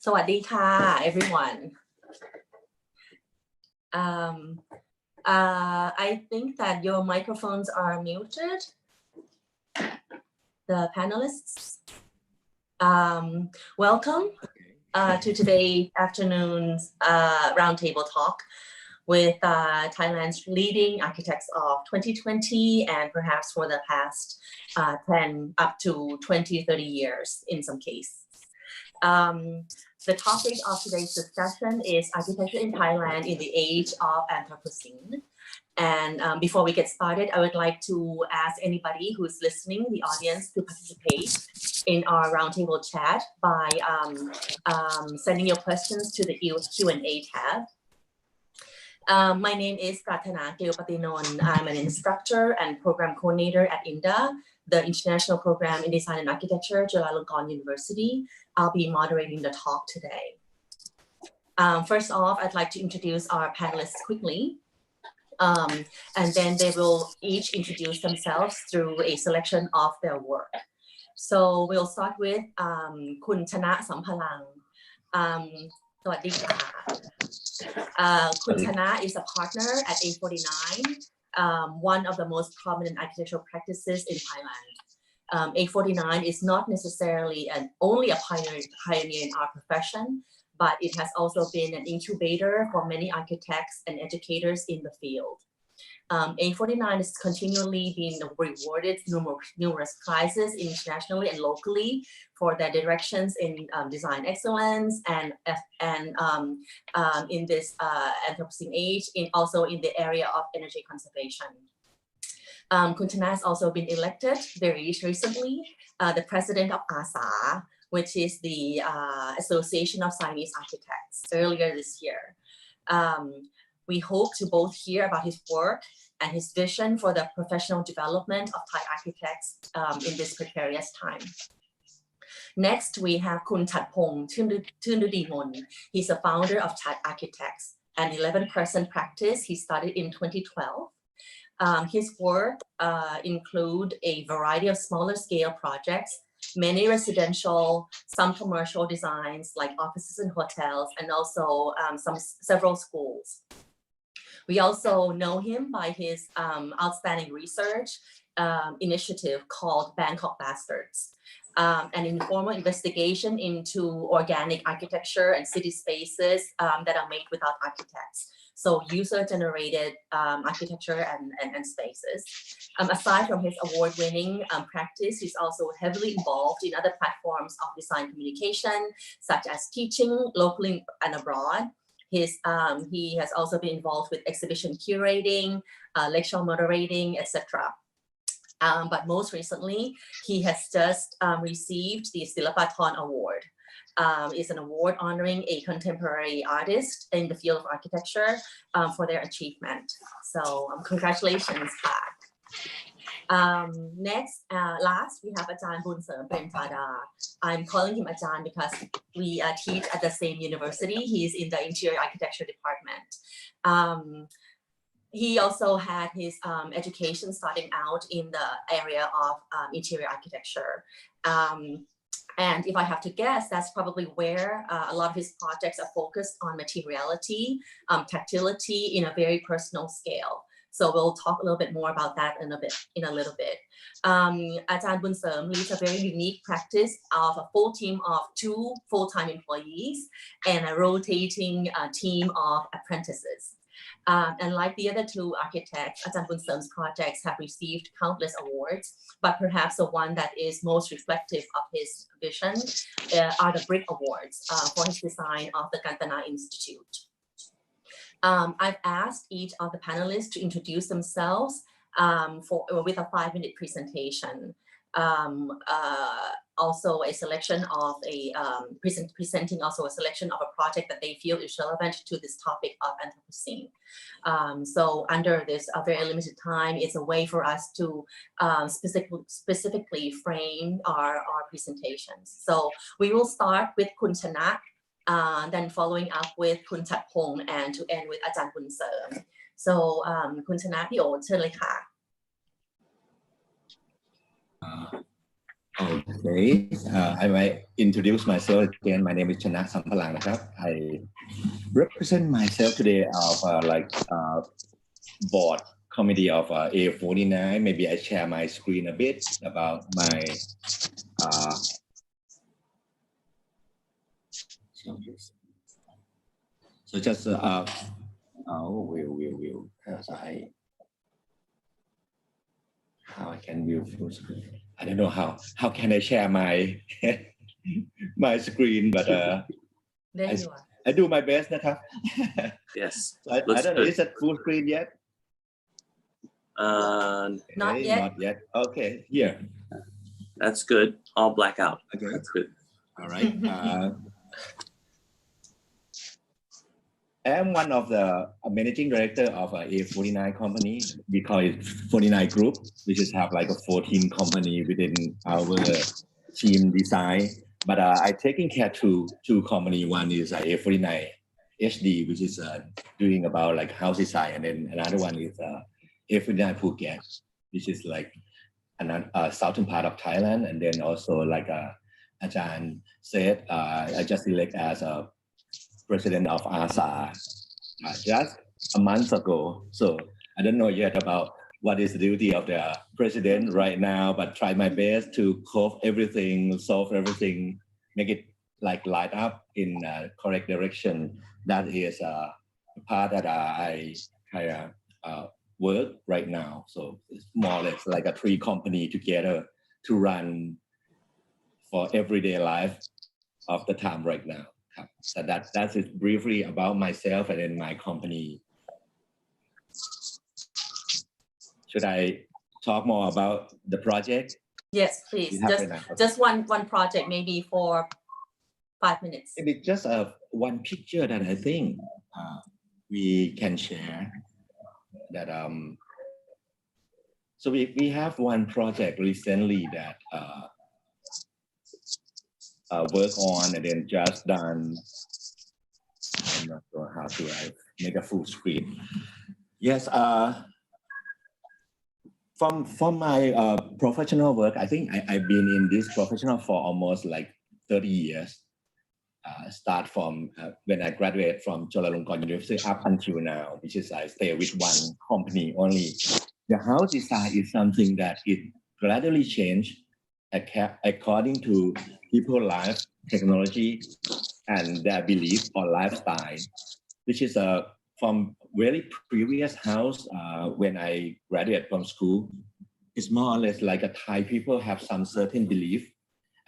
สวัสดีค่ะ everyone. I think that your microphones are muted. The panelists. Welcome to today's afternoon's roundtable talk with Thailand's leading architects of 2020 and perhaps for the past 10 up to 20, 30 years in some case. The topic of today's discussion is architecture in Thailand in the age of Anthropocene. And before we get started, I would like to ask anybody who's listening, the audience, to participate in our roundtable chat by sending your questions to the Q&A tab. My name is Pratana Geopatinon. I'm an instructor and program coordinator at INDA, the International Program in Design and Architecture, Chulalongkorn University. I'll be moderating the talk today. First off, I'd like to introduce our panelists quickly. And then they will each introduce themselves through a selection of their work. So we'll start with Kun Chana Sampalang. Kun Chana is a partner at A49, one of the most prominent architectural practices in Thailand. A49 is not necessarily only a pioneer in our profession, but it has also been an incubator for many architects and educators in the field. A49 is continually being rewarded numerous prizes internationally and locally for their directions in design excellence and in this Anthropocene age, also in the area of energy conservation. Khun Chana has also been elected very recently the president of ASA, which is the Association of Siamese Architects, earlier this year. We hope to both hear about his work and his vision for the professional development of Thai architects in this precarious time. Next, we have Khun Thatpong Thundudimun. He's a founder of Thai Architects, an 11-person practice he started in 2012. His work include a variety of smaller scale projects, many residential, some commercial designs like offices and hotels, and also several schools. We also know him by his outstanding research initiative called Bangkok Bastards, an informal investigation into organic architecture and city spaces that are made without architects. So user-generated architecture and spaces. Aside from his award-winning practice, he's also heavily involved in other platforms of design communication, such as teaching locally and abroad. He has also been involved with exhibition curating, lecture moderating, etc. But most recently, he has just received the Silapathon Award. It's an award honoring a contemporary artist in the field of architecture for their achievement. So congratulations, Pat. Next, last, we have Ajahn Bunsern Premthada. I'm calling him Ajahn because we teach at the same university. He's in the interior architecture department. He also had his education starting out in the area of interior architecture. And if I have to guess, that's probably where a lot of his projects are focused on materiality, tactility in a very personal scale. So we'll talk a little bit more about that in a little bit. Ajahn Bunsern leads a very unique practice of a full team of 2 full-time employees and a rotating team of apprentices. And like the other 2 architects, Ajahn Bunsern's projects have received countless awards, but perhaps the one that is most reflective of his vision are the Brick Awards for his design of the Kantana Institute. I've asked each of the panelists to introduce themselves with a 5-minute presentation. Also a selection of presenting also a selection of a project that they feel is relevant to this topic of Anthropocene. So under this very limited time, it's a way for us to specifically frame our presentations. So we will start with Khun Chana, then following up with Khun Thatpong, and to end with Ajahn Bunsern. So Khun Chana,พี่โอเชิญเลยค่ะ Okay, I might introduce myself again. My name is Chana Sampalang. I represent myself today of board committee of A49. Maybe I share my screen a bit about my so just how I can view full screen. I don't know how can I share my my screen, but I do my best,นะครับ. Yes. So I don't know, is it full screen yet? Not okay, yet. Not yet. Okay, here. That's good. All black out. Okay. That's good. All right. I'm one of the managing director of A49 company. We call it 49 Group, which is have like a 14 company within our team design. But I taking care to 2 company. One is A49 HD, which is doing about like house design, and then another one is A49 Phuket, which is like another southern part of Thailand. And then also like Ajahn said, I just elect as a president of ASA just a month ago. So I don't know yet about what is the duty of the president right now, but try my best to cope everything, solve everything, make it like light up in correct direction. That is a part that I kind of work right now. So it's more or less like a three company together to run for everyday life of the time right now. So that's it briefly about myself and then my company. Should I talk more about the project? Yes, please. Just one project, maybe for 5 minutes. Maybe just one picture that I think we can share. That so we have one project recently that work on and then just done. I'm not sure how to make a full screen. Yes, from my professional work, I think I've been in this professional for almost like 30 years. Start from when I graduated from Chulalongkorn University up until now, which is I stay with one company only. The house design is something that it gradually changed according to people's life, technology, and their belief or lifestyle, which is from very previous house when I graduated from school. It's more or less like a Thai people have some certain belief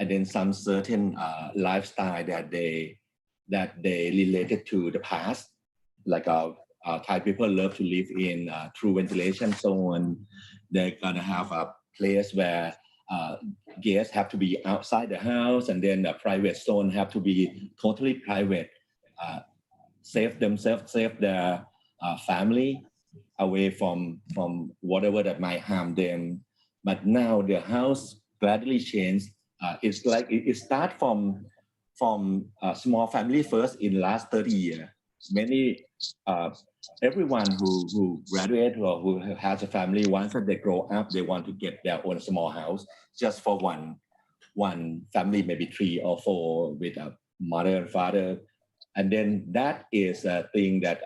and then some certain lifestyle that they related to the past, like Thai people love to live in through ventilation, so on. They're gonna have a place where guests have to be outside the house, and then the private zone have to be totally private. Save themselves, save their family away from whatever that might harm them. But now the house gradually changed. It's like it starts from small family first in last 30 years. Many everyone who graduate or who has a family, once that they grow up, they want to get their own small house just for one family, maybe 3 or 4 with a mother and father. And then that is a thing that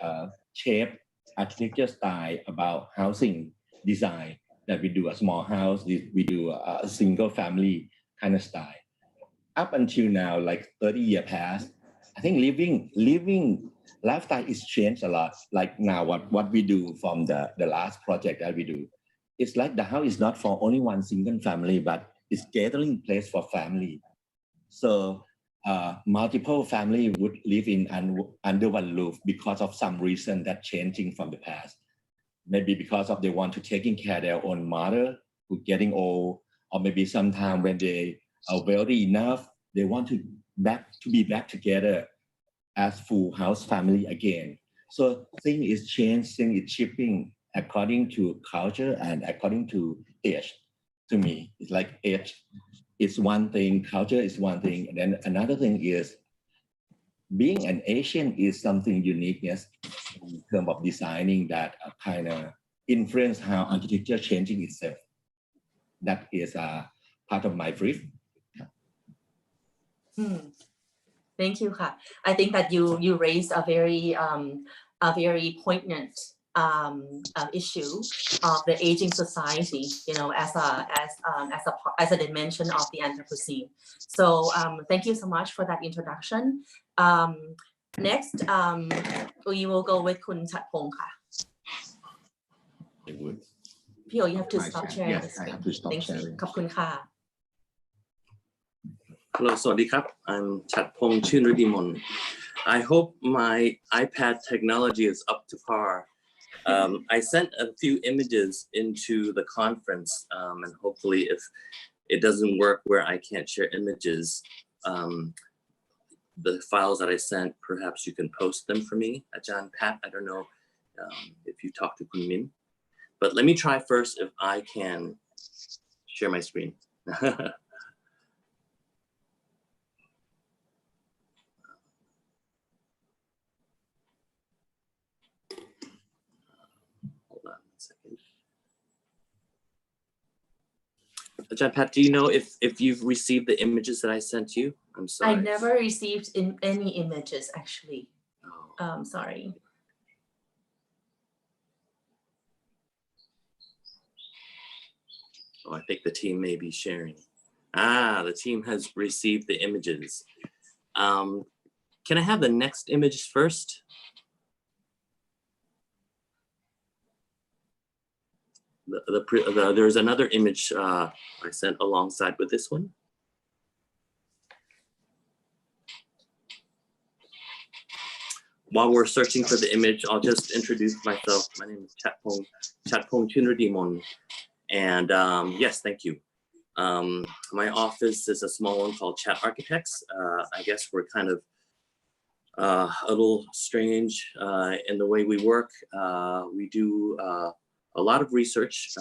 shape architecture style about housing design, that we do a small house, we do a single family kind of style. Up until now, like 30 years past, I think living lifestyle is changed a lot. Like now what we do from the last project that we do, it's like the house is not for only one single family, but it's gathering place for family. So multiple family would live in under one roof because of some reason that changing from the past. Maybe because of they want to taking care of their own mother who's getting old, or maybe sometime when they are wealthy enough, they want to be back together as full house family again. So thing is changed, thing is shifting according to culture and according to age. To me, it's like age is one thing, culture is one thing, and then another thing is being an Asian is something uniqueness in terms of designing that kind of influence how architecture changing itself. That is part of my brief. Thank you, Ka. I think that you raised a very poignant issue of the aging society, you know, as a dimension of the Anthropocene. So thank you so much for that introduction. Next, we will go with Kun Chatpong. Pio, you have to stop sharing. Yes, I have to stop sharing. ขอบคุณค่ะ Hello, Sawadee-krap. I'm Chatpong Chunridimon. I hope my iPad technology is up to par. I sent a few images into the conference, and hopefully if it doesn't work where I can't share images, the files that I sent, perhaps you can post them for me, Ajahn Pat. I don't know if you talk to Kun Min, but let me try first if I can share my screen. Hold on a second. Ajahn Pat, do you know if you've received the images that I sent you? I'm sorry. I never received any images, actually. Oh. Sorry. Oh, I think the team may be sharing. The team has received the images. Can I have the next image first? There's another image I sent alongside with this one. While we're searching for the image, I'll just introduce myself. My name is Chatpong Chunradimon. And yes, thank you. My office is a small one called Chat Architects. I guess we're kind of a little strange in the way we work. We do a lot of research,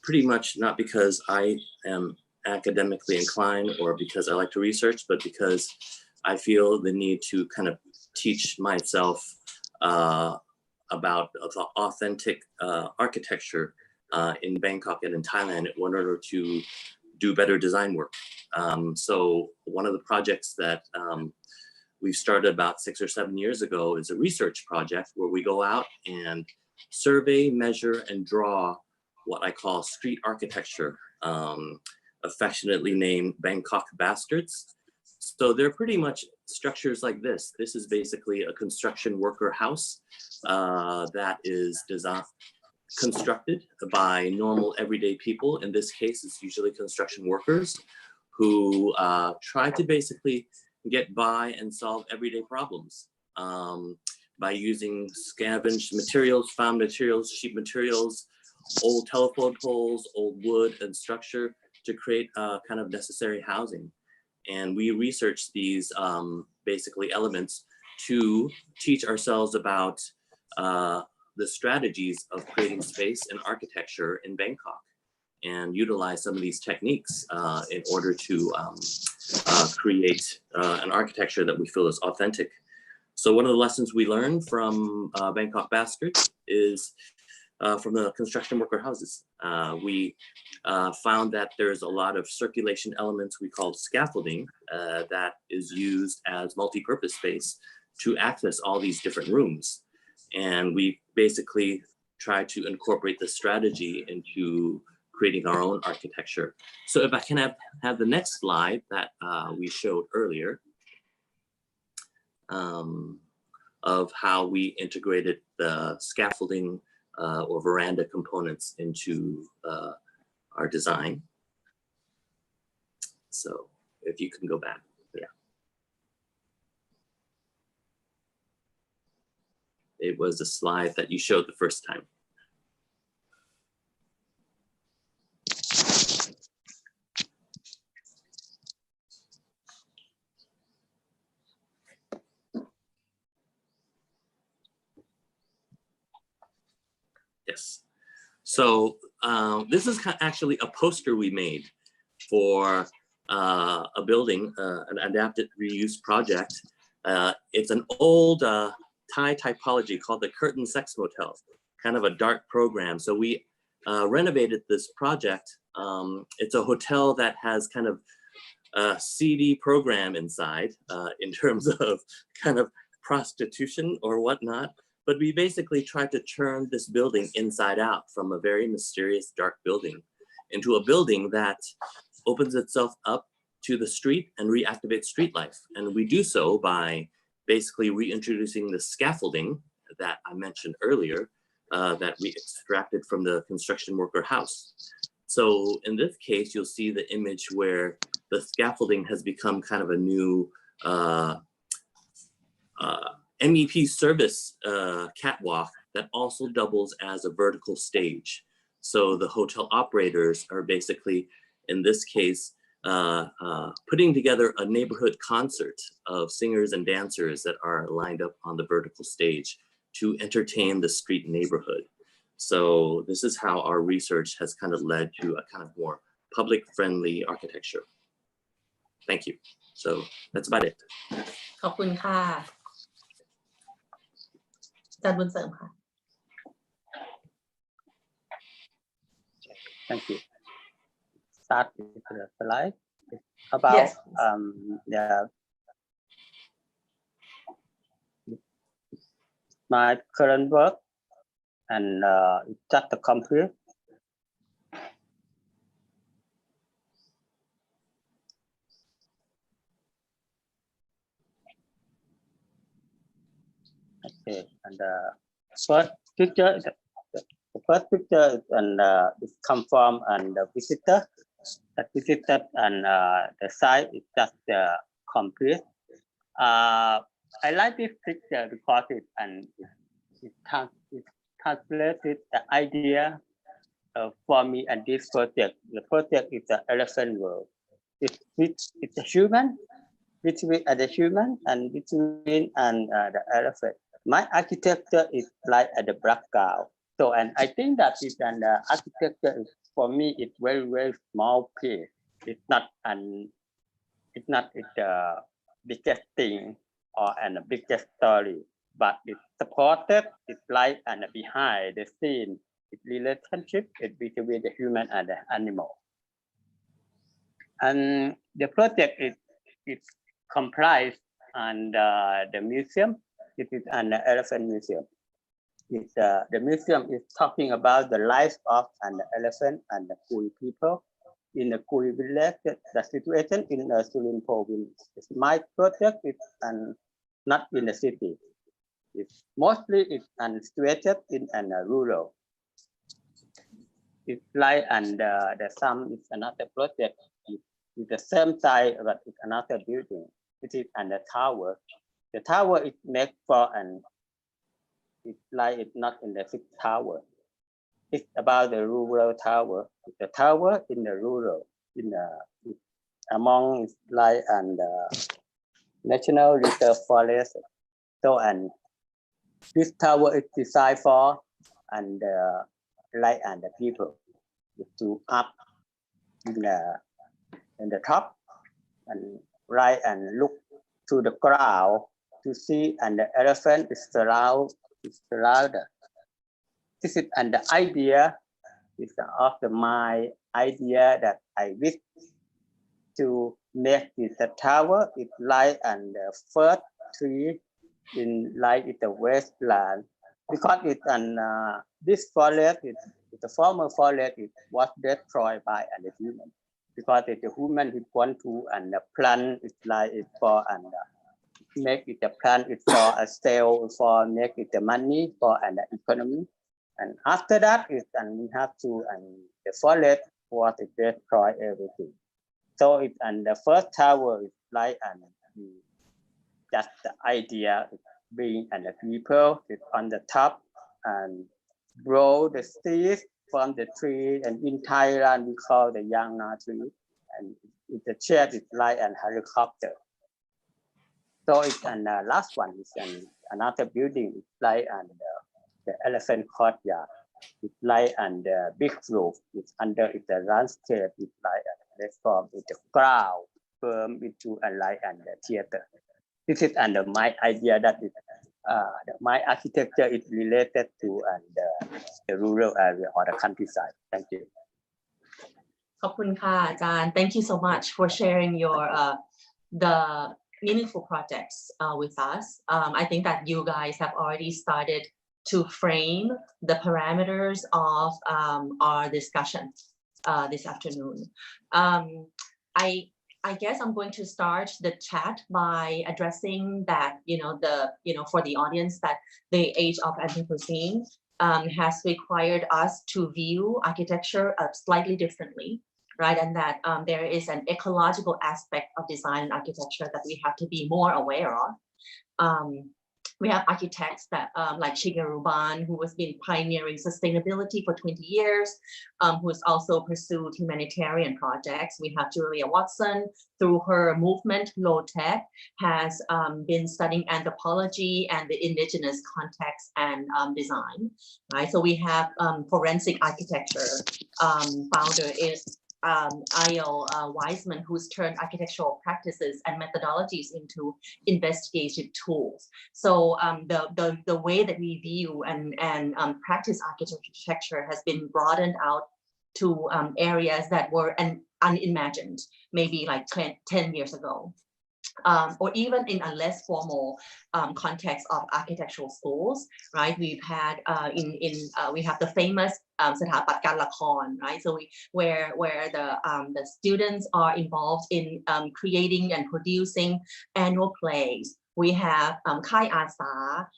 pretty much not because I am academically inclined or because I like to research, but because I feel the need to kind of teach myself about the authentic architecture in Bangkok and in Thailand in order to do better design work. So one of the projects that we've started about 6 or 7 years ago is a research project where we go out and survey, measure, and draw what I call street architecture, affectionately named Bangkok Bastards. So they're pretty much structures like this. This is basically a construction worker house that is constructed by normal everyday people. In this case, it's usually construction workers who try to basically get by and solve everyday problems by using scavenged materials, found materials, cheap materials, old telephone poles, old wood and structure to create kind of necessary housing. And we research these basically elements to teach ourselves about the strategies of creating space and architecture in Bangkok and utilize some of these techniques in order to create an architecture that we feel is authentic. So one of the lessons we learned from Bangkok Bastards is from the construction worker houses. We found that there's a lot of circulation elements we call scaffolding that is used as multi-purpose space to access all these different rooms. And we basically try to incorporate the strategy into creating our own architecture. So if I can have the next slide that we showed earlier of how we integrated the scaffolding or veranda components into our design. So if you can go back, yeah. It was a slide that you showed the first time. Yes. So this is actually a poster we made for a building, an adapted reuse project. It's an old Thai typology called the Curtain Sex Motel, kind of a dark program. So we renovated this project. It's a hotel that has kind of a seedy program inside in terms of kind of prostitution or whatnot. But we basically tried to turn this building inside out from a very mysterious dark building into a building that opens itself up to the street and reactivates street life. And we do so by basically reintroducing the scaffolding that I mentioned earlier that we extracted from the construction worker house. So in this case, you'll see the image where the scaffolding has become kind of a new MEP service catwalk that also doubles as a vertical stage. So the hotel operators are basically, in this case, putting together a neighborhood concert of singers and dancers that are lined up on the vertical stage to entertain the street neighborhood. So this is how our research has kind of led to a kind of more public-friendly architecture. Thank you. So that's about it. ขอบคุณค่ะอาจารย์บุญเสริมค่ะ Thank you. Start with the slide. About Yes. My current work and just the computer. Okay, and first picture, the first picture is and it come from and the visitor that visited and the site is just complete. I like this picture because it translated the idea for me and this project. The project is the elephant world. It's a human, between the human and between and the elephant. My architecture is like at the background. So, and I think that is an architecture is, for me, it's very small piece. It's not the biggest thing or and the biggest story, but it's supported. It's like and behind the scene. It's relationship it's between the human and the animal. And the project is comprised and the museum. It is an elephant museum. It's, the museum is talking about the life of an elephant and the Kui people in the Kui village. The situation in the Surin province. My project is not in the city. It's mostly situated in rural. It's like and the some is another project. It's the same side, but it's another building. It is and the tower. The tower is made for it's like it's not in the sixth tower. It's about the rural tower. It's the tower in the rural, in the among like and national reserve forest. So and this tower is designed for and like and the people to up in the top and right and look to the ground to see and the elephant is surrounded. This is and the idea is of my idea that I wish to make the tower. It's like and the first tree in like in the wasteland because it's and this forest is the former forest it was destroyed by the human because the human who want to and the plant is like it for and make it a plant it for a sale for make it the money for an economy, and after that is and we have to and the forest was it destroy everything. So it and the first tower is like and just the idea being and the people is on the top and grow the seeds from the tree, and in Thailand we call the young tree, and it's a shape is like an helicopter. So it's and last one is another building. It's like and the elephant courtyard. It's like and the big roof. It's under it's the landscape. It's like a form. It's the ground firm into a light and the theater. This is under my idea that is my architecture is related to the rural area or the countryside. Thank you. ขอบคุณค่ะอาจารย์ Thank you so much for sharing your the meaningful projects with us. I think that you guys have already started to frame the parameters of our discussion this afternoon. I guess I'm going to start the chat by addressing that, for the audience, that the age of Anthropocene has required us to view architecture slightly differently, right? And that there is an ecological aspect of design and architecture that we have to be more aware of. We have architects that like Shigeru Ban, who has been pioneering sustainability for 20 years, who has also pursued humanitarian projects. We have Julia Watson, through her movement, Low Tech, has been studying anthropology and the indigenous context and design, right? So we have forensic architecture founder is I.O. Wiseman, who's turned architectural practices and methodologies into investigative tools. So the way that we view and practice architecture has been broadened out to areas that were unimagined, maybe like 10 years ago. Or even in a less formal context of architectural schools, right? We've had we have the famous สถาปัตย์การละคร, right? So where the students are involved in creating and producing annual plays, We have Khai Asa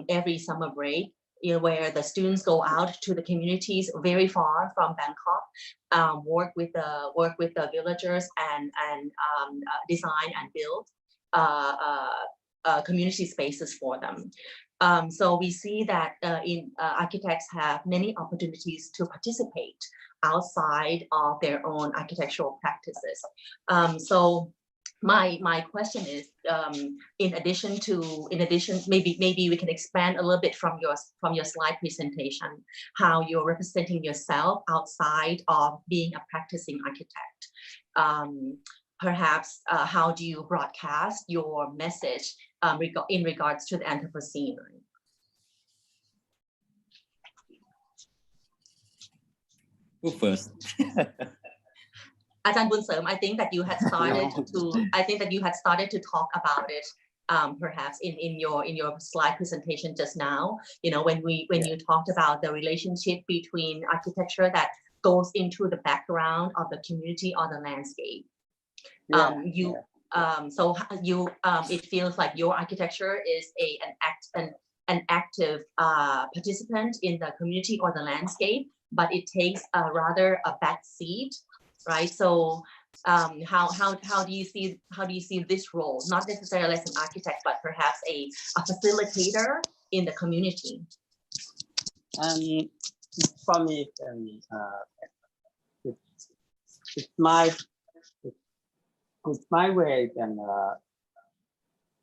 every summer break, where the students go out to the communities very far from Bangkok, work with the villagers and design and build community spaces for them. So we see that architects have many opportunities to participate outside of their own architectural practices. So my question is, in addition, maybe we can expand a little bit from your slide presentation, how you're representing yourself outside of being a practicing architect. Perhaps how do you broadcast your message in regards to the Anthropocene? Who first? Ajahn Bunseum, I think that you had started to talk about it, perhaps in your slide presentation just now. When you talked about the relationship between architecture that goes into the background of the community or the landscape. It feels like your architecture is an active participant in the community or the landscape, but it takes rather a back seat, right? So how do you see this role, not necessarily as an architect, but perhaps a facilitator in the community? For me, it's my way, and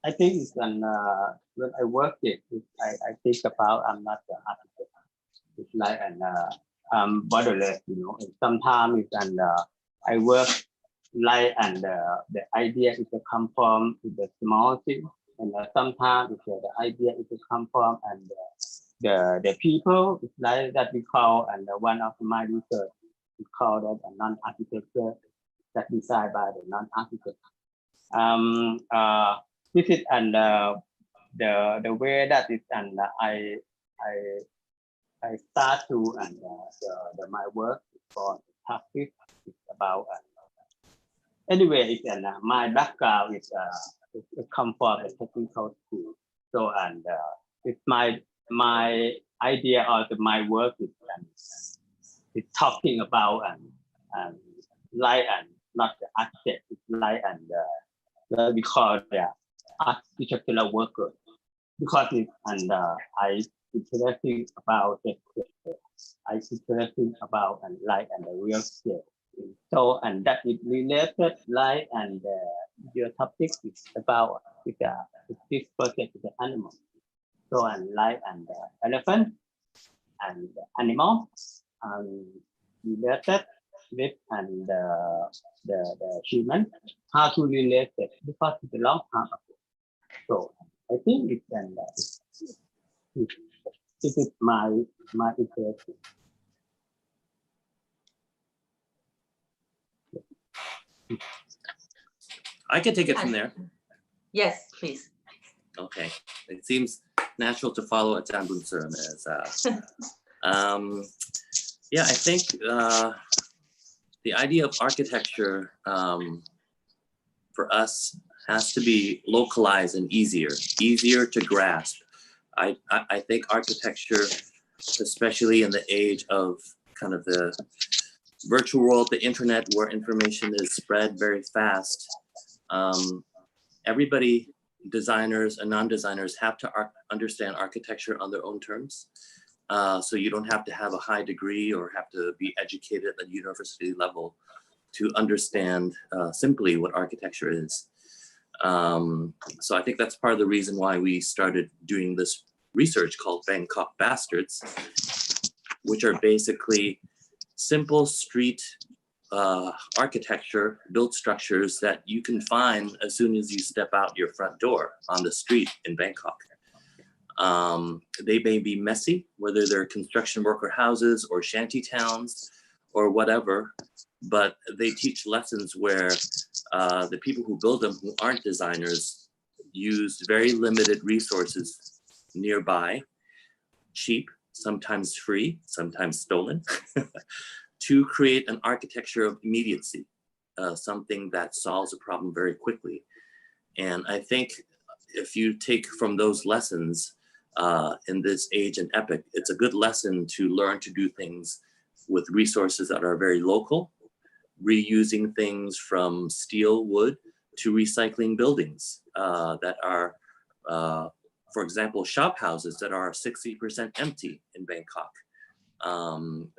I think it's when I work it, I think about I'm not the architect. It's like borderless, and sometimes and I work like the idea is to come from the small thing, and sometimes the idea is to come from and the people. It's like that we call, and one of my research we call that a non-architecture that designed by the non-architect. This is and the way that is, and I start to and my work for practice is about anyway. It's and my background is come from a technical school, so and it's my idea of my work is it's talking about and light and not the architect. It's light and we call the architectural worker, because it's and I interesting about it. I interesting about and light and the real estate. So and that is related light and your topic is about this project is the animal. So and light and elephant and animal related with and the human, how to relate it, because it's a long time ago. So I think it can this is my interest. I can take it from there. Yes, please. Okay, it seems natural to follow Ajahn Bunseum as yeah, I think the idea of architecture for us has to be localized and easier to grasp. I think architecture, especially in the age of kind of the virtual world, the internet, where information is spread very fast, everybody, designers and non-designers, have to understand architecture on their own terms. So you don't have to have a high degree or have to be educated at university level to understand simply what architecture is. So I think that's part of the reason why we started doing this research called Bangkok Bastards, which are basically simple street architecture, built structures that you can find as soon as you step out your front door on the street in Bangkok. They may be messy, whether they're construction worker houses or shanty towns or whatever, but they teach lessons where the people who build them, who aren't designers, used very limited resources nearby, cheap, sometimes free, sometimes stolen, to create an architecture of immediacy, something that solves a problem very quickly. And I think if you take from those lessons in this age and epoch, it's a good lesson to learn to do things with resources that are very local, reusing things from steel, wood, to recycling buildings that are, for example, shop houses that are 60% empty in Bangkok,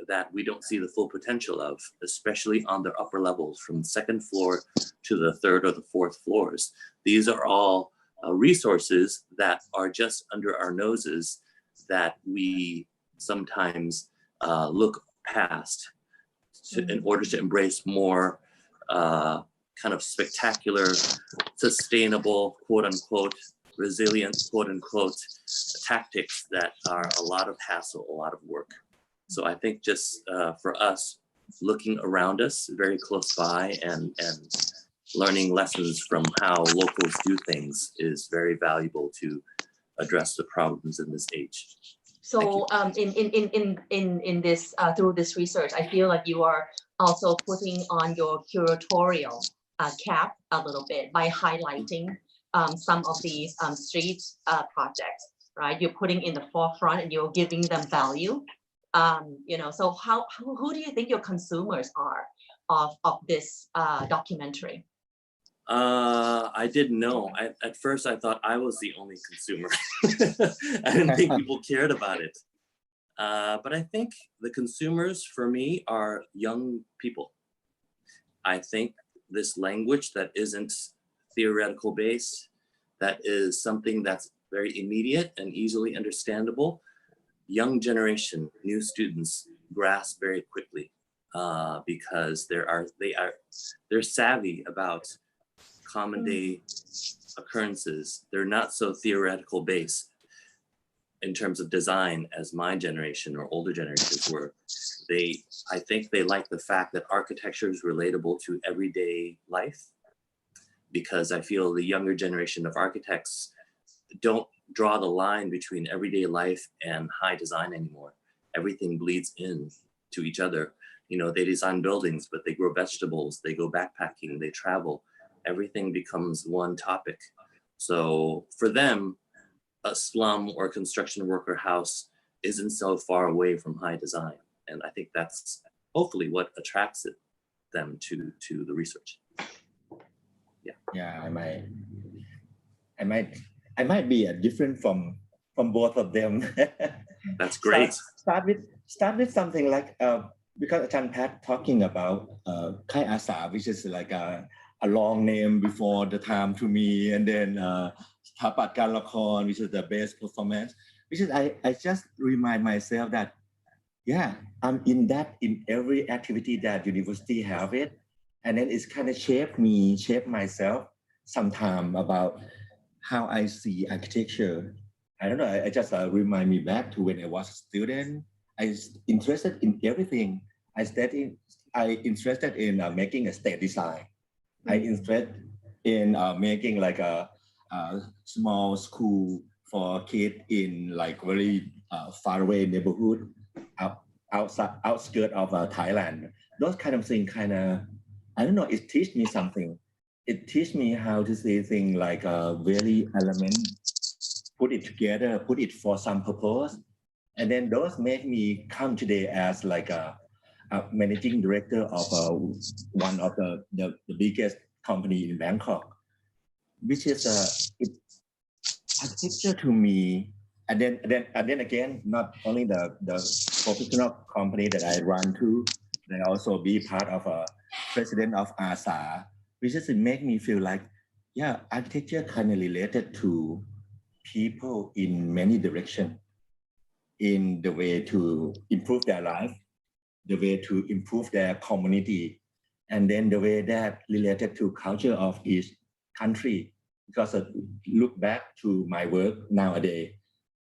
that we don't see the full potential of, especially on their upper levels from the second floor to the third or the fourth floors. These are all resources that are just under our noses that we sometimes look past in order to embrace more kind of spectacular, sustainable, quote unquote, resilient, quote unquote, tactics that are a lot of hassle, a lot of work. So I think just for us, looking around us very close by and learning lessons from how locals do things is very valuable to address the problems in this age. So in this through this research, I feel like you are also putting on your curatorial cap a little bit by highlighting some of these street projects, right? You're putting in the forefront and you're giving them value. You know, so who do you think your consumers are of this documentary? I didn't know. At first, I thought I was the only consumer. I didn't think people cared about it. But I think the consumers for me are young people. I think this language that isn't theoretical based, that is something that's very immediate and easily understandable, young generation, new students grasp very quickly because they're savvy about common day occurrences. They're not so theoretical based in terms of design as my generation or older generations were. I think they like the fact that architecture is relatable to everyday life, because I feel the younger generation of architects don't draw the line between everyday life and high design anymore. Everything bleeds in to each other. You know, they design buildings, but they grow vegetables, they go backpacking, they travel. Everything becomes one topic. So for them, a slum or construction worker house isn't so far away from high design. And I think that's hopefully what attracts them to the research. Yeah, I might be different from both of them. That's great. Start with something like because Ajahn Pat talking about Khai Asa, which is like a long name before the time to me, and then Thapat Kan Lakon, which is the best performance, which is I just remind myself that yeah, I'm in every activity that university have it, and then it's kind of shaped myself sometime about how I see architecture. I don't know, I just remind me back to when I was a student. I was interested in everything. I interested in making a state design. I interested in making like a small school for kids in like very far away neighborhood outskirt of Thailand. Those kind of things I don't know, it teach me something. It teach me how to see things like a very element, put it together, put it for some purpose. And then those make me come today as like a managing director of one of the biggest company in Bangkok, which is architecture to me. And then again, not only the professional company that I run to, I also be part of a president of ASA, which just make me feel like, yeah, architecture kind of related to people in many directions, in the way to improve their life, the way to improve their community, and then the way that related to culture of each country. Because look back to my work nowadays,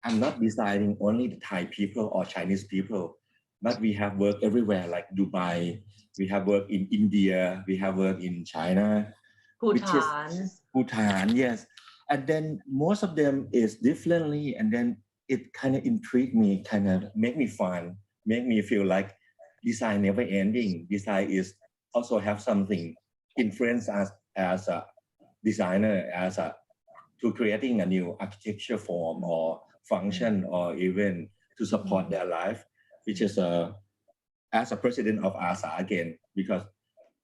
I'm not designing only the Thai people or Chinese people, but we have work everywhere, like Dubai, we have work in India, we have work in China, Bhutan, yes. And then most of them is differently, and then it kind of intrigued me, kind of make me fun, make me feel like design never ending. Design is also have something influence us as a designer, as a to creating a new architecture form or function or even to support their life, which is as a president of ASA again, because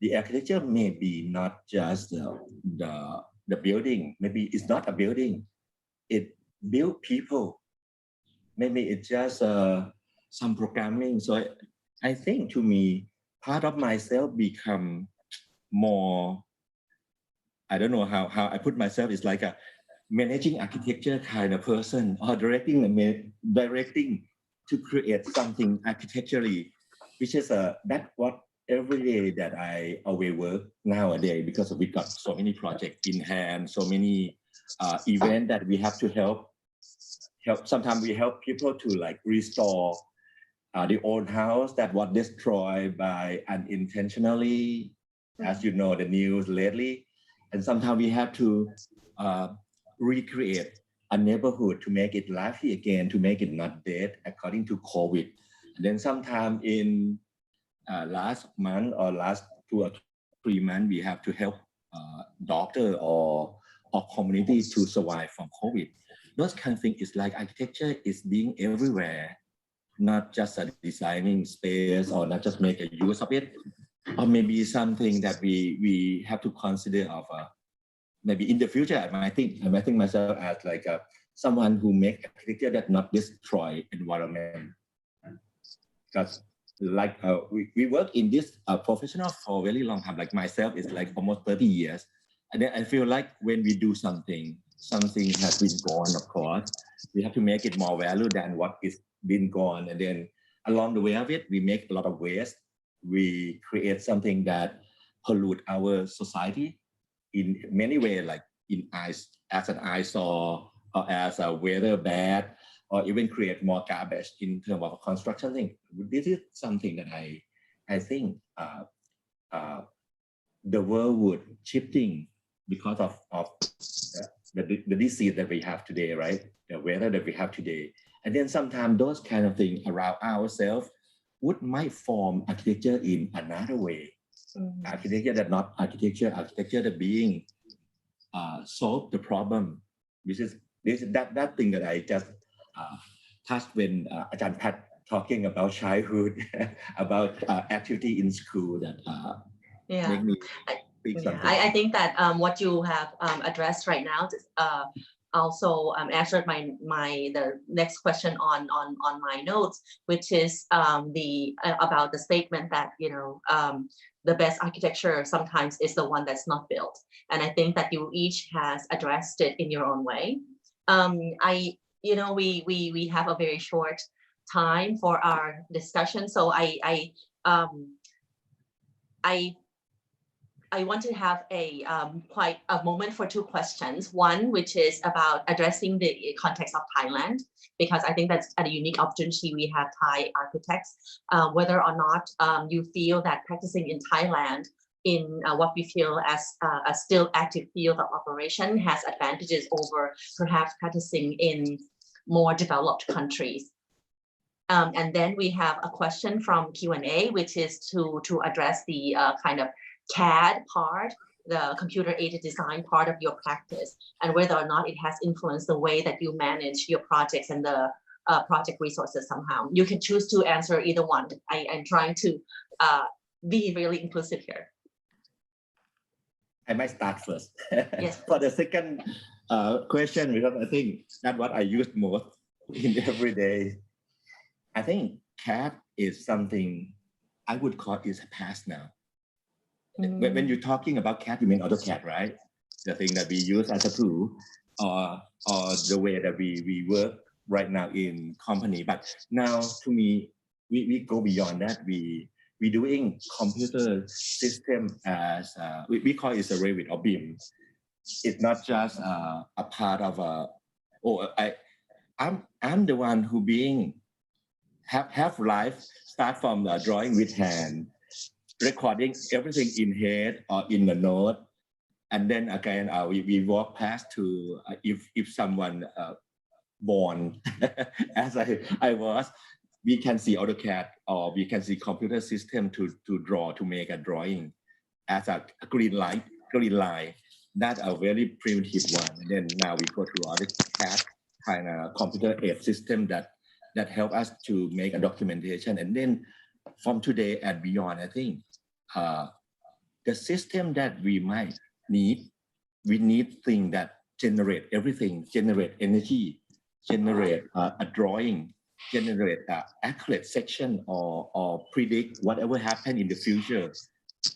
the architecture may be not just the building, maybe it's not a building, it build people, maybe it's just some programming. So I think to me, part of myself become more, I don't know how I put myself, is like a managing architecture kind of person, or directing to create something architecturally, which is that what every day that I always work nowadays, because we got so many projects in hand, so many events that we have to help. Sometimes we help people to like restore the old house that was destroyed by unintentionally, as you know, the news lately. And sometimes we have to recreate a neighborhood to make it lively again, to make it not dead according to COVID. And then sometime in last month or last 2 or 3 months, we have to help doctor or community to survive from COVID. Those kind of things is like architecture is being everywhere, not just a designing space or not just make a use of it, or maybe something that we have to consider of maybe in the future. I might think myself as like someone who make architecture that not destroy environment, because like we work in this professional for a very long time. Like myself is like almost 30 years, and then I feel like when we do something has been gone, of course we have to make it more value than what is been gone. And then along the way of it, we make a lot of waste. We create something that pollute our society in many ways, like as an eyesore, or as a weather bad, or even create more garbage in terms of construction thing. This is something that I think the world would shifting because of the disease that we have today, right? The weather that we have today. And then sometimes those kind of things around ourselves might form architecture in another way. Architecture that not architecture that being solve the problem, which is that thing that I just touched when Ajahn Pat talking about childhood, about activity in school that make me think something. I think that what you have addressed right now also answered the next question on my notes, which is about the statement that the best architecture sometimes is the one that's not built. And I think that you each has addressed it in your own way. We have a very short time for our discussion, so I want to have quite a moment for 2 questions. One, which is about addressing the context of Thailand, because I think that's a unique opportunity we have Thai architects, whether or not you feel that practicing in Thailand in what we feel as a still active field of operation has advantages over perhaps practicing in more developed countries. And then we have a question from Q&A, which is to address the kind of CAD part, the computer-aided design part of your practice, and whether or not it has influenced the way that you manage your projects and the project resources somehow. You can choose to answer either one. I'm trying to be really inclusive here. I might start first. Yes. For the second question, because I think that's what I use most in every day. I think CAD is something I would call is past now. When you're talking about CAD, you mean AutoCAD, right? The thing that we use as a tool, or the way that we work right now in company. But now, to me, we go beyond that. We doing computer system as we call it a Revit or BIM. It's not just a part of I'm the one who have life start from drawing with hand, recording everything in head or in the note, and then again we walk past to if someone born as I was, we can see AutoCAD or we can see computer system to draw, to make a drawing as a green line. That a very primitive one. And then now we go to other CAD kind of computer aided system that help us to make a documentation. And then from today and beyond, I think the system that we might need, we need things that generate everything, generate energy, generate a drawing, generate accurate section or predict whatever happen in the future,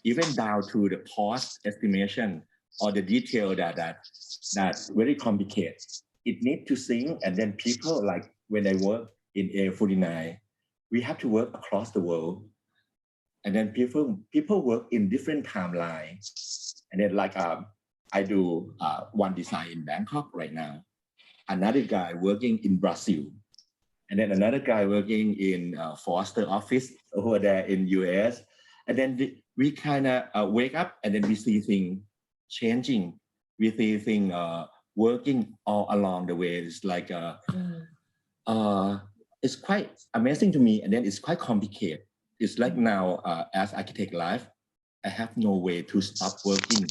even down to the cost estimation or the detail that's very complicated. It needs to sync, and then people, like when I work in A49, we have to work across the world. And then people work in different timelines. And then like I do one design in Bangkok right now, another guy working in Brazil, and then another guy working in Foster office over there in US. And then we kind of wake up and then we see things changing. We see things working all along the way. It's like, it's quite amazing to me. And then it's quite complicated. It's like now as architect life, I have no way to stop working.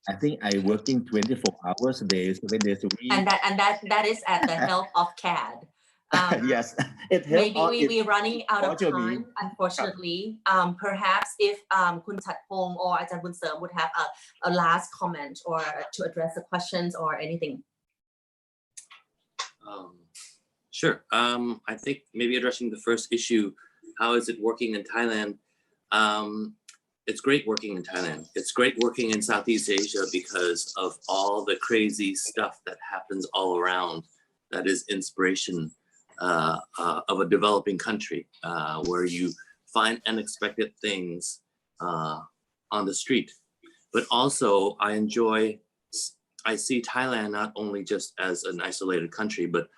I think I working 24 hours a day, 7 days a week. And that is at the help of CAD. Yes, it helps. Maybe we're running out of time, unfortunately. Perhaps if Kun Chatpong or Ajahn Bunsem would have a last comment or to address the questions or anything. Sure. I think maybe addressing the first issue, how is it working in Thailand? It's great working in Thailand. It's great working in Southeast Asia because of all the crazy stuff that happens all around that is inspiration of a developing country where you find unexpected things on the street. But also I see Thailand not only just as an isolated country, but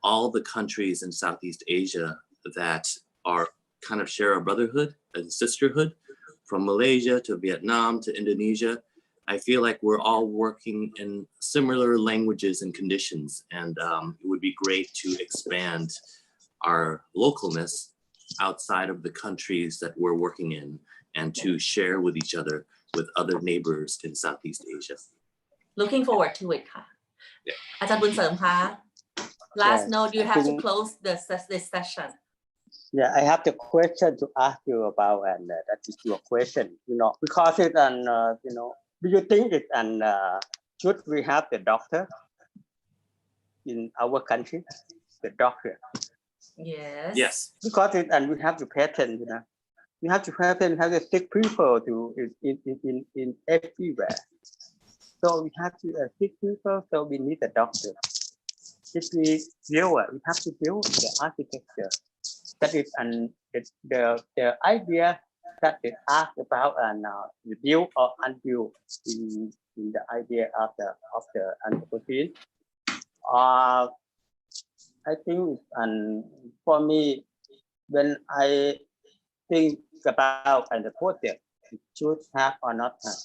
all the countries in Southeast Asia that are kind of share a brotherhood and sisterhood, from Malaysia to Vietnam to Indonesia. I feel like we're all working in similar languages and conditions, and it would be great to expand our localness outside of the countries that we're working in and to share with each other, with other neighbors in Southeast Asia. Looking forward to it. Yeah. Ajahn Bunsem, last note, you have to close this session. Yeah, I have the question to ask you about, and that is your question, because it's do you think it should we have the doctor in our country, the doctor? Yes. Yes. Because we have to patent, we have to patent, have the sick people in everywhere. So we have to sick people, so we need a doctor. If we build, we have to build the architecture. That is the idea that they ask about the build or unbuild in the idea of the Anthropocene. I think for me, when I think about the project, it should have or not have.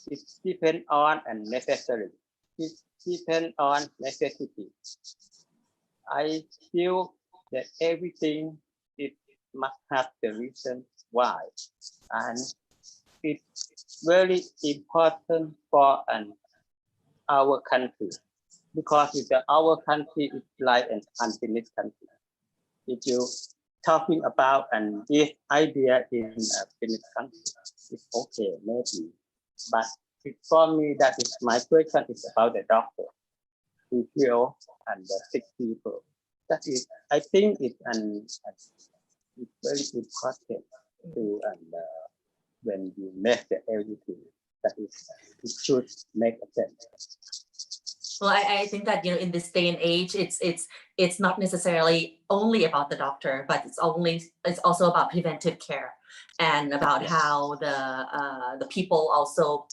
It depends on necessary. It depends on necessity. I feel that everything it must have the reason why, and it's very important for our country, because our country is like an unfinished country. If you talking about this idea in a finished country, it's okay maybe, but for me that is my question is about the doctor who heal and the sick people. That is, I think it's very important to when you make the everything, that is, it should make a sense. Well, I think that in this day and age, it's not necessarily only about the doctor, but it's also about preventive care and about how the people also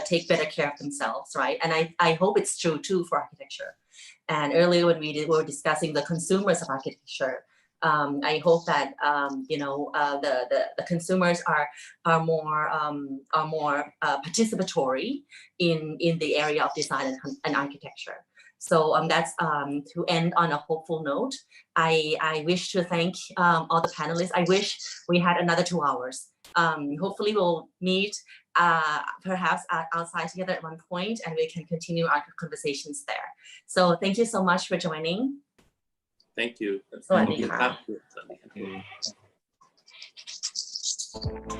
take better care of themselves, right? And I hope it's true too for architecture. And earlier when we were discussing the consumers of architecture, I hope that the consumers are more participatory in the area of design and architecture. So that's to end on a hopeful note. I wish to thank all the panelists. I wish we had another 2 hours. Hopefully we'll meet perhaps outside together at one point, and we can continue our conversations there. So thank you so much for joining. Thank you. สวัสดีค่ะ Thank you.